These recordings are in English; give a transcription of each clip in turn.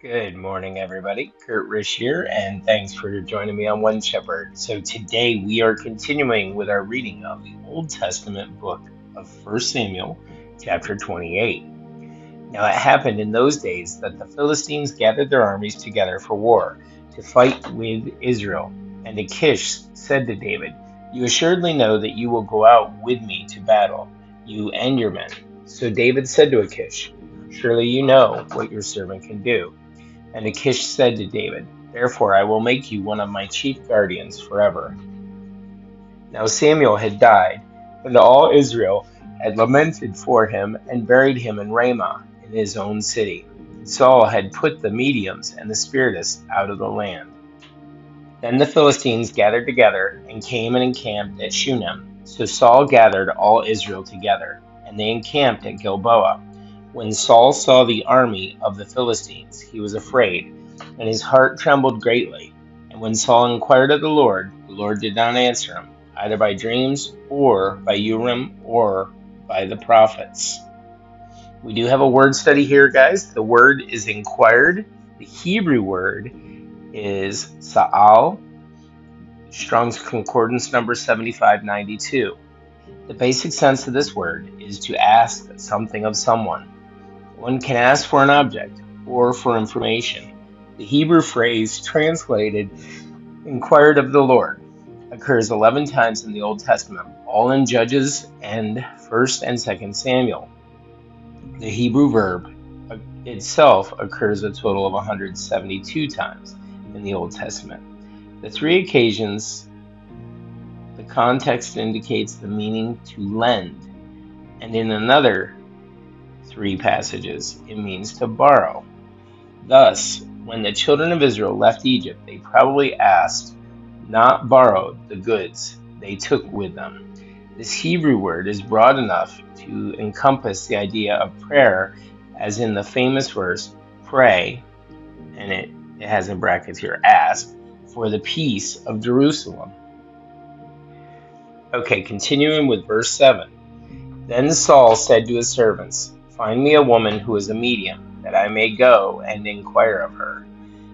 Good morning, everybody. Kurt Rish here, and thanks for joining me on One Shepherd. So, today we are continuing with our reading of the Old Testament book of 1 Samuel, chapter 28. Now, it happened in those days that the Philistines gathered their armies together for war to fight with Israel. And Achish said to David, "You assuredly know that you will go out with me to battle, you and your men." So David said to Achish, "Surely you know what your servant can do." And Achish said to David, "Therefore I will make you one of my chief guardians forever." Now Samuel had died, and all Israel had lamented for him and buried him in Ramah in his own city. Saul had put the mediums and the spiritists out of the land. Then the Philistines gathered together and came and encamped at Shunem. So Saul gathered all Israel together, and they encamped at Gilboa. When Saul saw the army of the Philistines, he was afraid, and his heart trembled greatly. And when Saul inquired of the Lord did not answer him, either by dreams, or by Urim, or by the prophets. We do have a word study here, guys. The word is inquired. The Hebrew word is Saal, Strong's Concordance number 7592. The basic sense of this word is to ask something of someone. One can ask for an object or for information. The Hebrew phrase translated inquired of the Lord occurs 11 times in the Old Testament, all in Judges and 1st and 2nd Samuel. The Hebrew verb itself occurs a total of 172 times in the Old Testament. The three occasions, the context indicates the meaning to lend, and in another three passages, it means to borrow. Thus, when the children of Israel left Egypt, they probably asked, not borrowed, the goods they took with them. This Hebrew word is broad enough to encompass the idea of prayer, as in the famous verse, pray, and it has in brackets here, ask, for the peace of Jerusalem. Okay, continuing with verse 7. Then Saul said to his servants, "Find me a woman who is a medium, that I may go and inquire of her."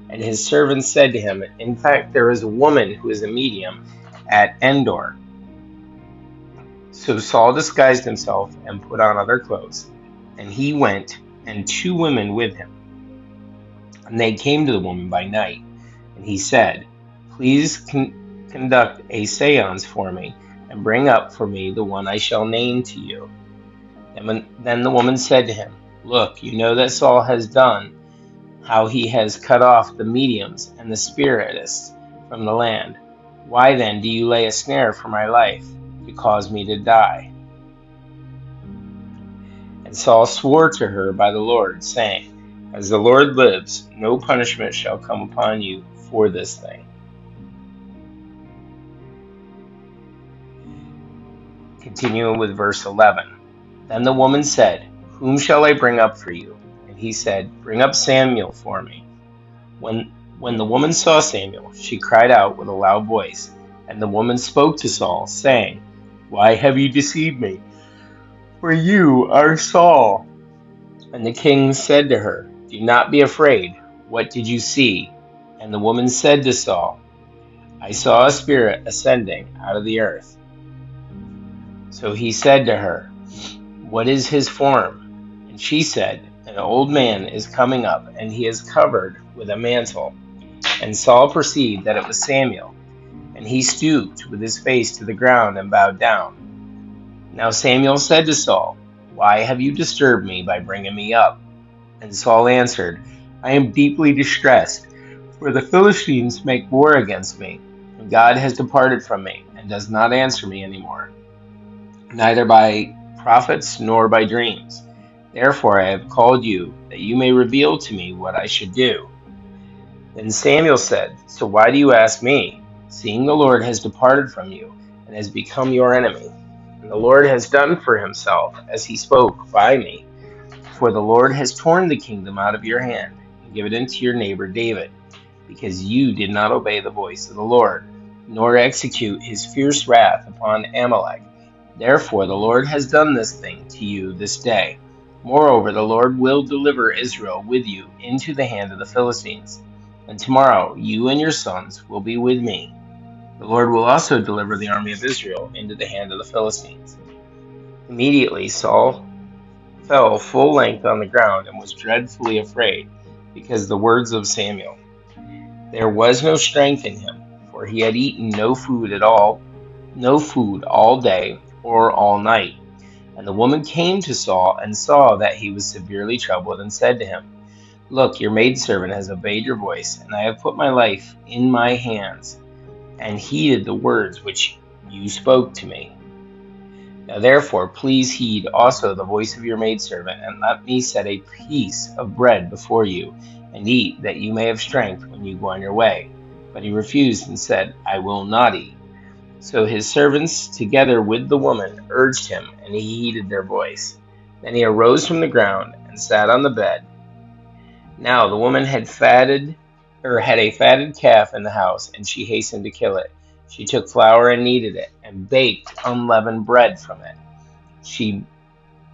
And his servants said to him, "In fact, there is a woman who is a medium at Endor." So Saul disguised himself and put on other clothes, and he went, and two women with him. And they came to the woman by night, and he said, "Please conduct a seance for me, and bring up for me the one I shall name to you." Then the woman said to him, "Look, you know that Saul has done, how he has cut off the mediums and the spiritists from the land. Why then do you lay a snare for my life, to cause me to die?" And Saul swore to her by the Lord, saying, "As the Lord lives, no punishment shall come upon you for this thing." Continuing with verse 11. Then the woman said, "Whom shall I bring up for you?" And he said, "Bring up Samuel for me." When the woman saw Samuel, she cried out with a loud voice. And the woman spoke to Saul, saying, "Why have you deceived me? For you are Saul." And the king said to her, "Do not be afraid. What did you see?" And the woman said to Saul, "I saw a spirit ascending out of the earth." So he said to her, "What is his form?" And she said, "An old man is coming up, and he is covered with a mantle." And Saul perceived that it was Samuel, and he stooped with his face to the ground and bowed down. Now Samuel said to Saul, "Why have you disturbed me by bringing me up?" And Saul answered, "I am deeply distressed, for the Philistines make war against me, and God has departed from me, and does not answer me anymore, neither by prophets nor by dreams. Therefore I have called you, that you may reveal to me what I should do." Then Samuel said, "So why do you ask me, seeing the Lord has departed from you, and has become your enemy? And the Lord has done for himself as he spoke by me. For the Lord has torn the kingdom out of your hand, and given it to your neighbor David, because you did not obey the voice of the Lord, nor execute his fierce wrath upon Amalek. Therefore the Lord has done this thing to you this day, Moreover, the Lord will deliver Israel with you into the hand of the Philistines. And tomorrow you and your sons will be with me. The Lord will also deliver the army of Israel into the hand of the Philistines. Immediately Saul fell full length on the ground and was dreadfully afraid because of the words of Samuel. There was no strength in him, for he had eaten no food all day or all night. And the woman came to Saul and saw that he was severely troubled and said to him, Look, your maidservant has obeyed your voice, and I have put my life in my hands and heeded the words which you spoke to me. Now therefore, please heed also the voice of your maidservant, and let me set a piece of bread before you, and eat, that you may have strength when you go on your way. But he refused and said, I will not eat. So his servants, together with the woman, urged him, and he heeded their voice. Then he arose from the ground and sat on the bed. Now the woman had a fatted calf in the house, and she hastened to kill it. She took flour and kneaded it, and baked unleavened bread from it. She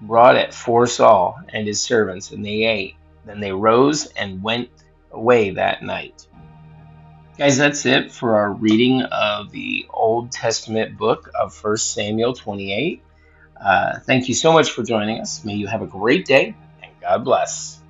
brought it for Saul and his servants, and they ate. Then they rose and went away that night. Guys, that's it for our reading of the Old Testament book of 1 Samuel 28. Thank you so much for joining us. May you have a great day, and God bless.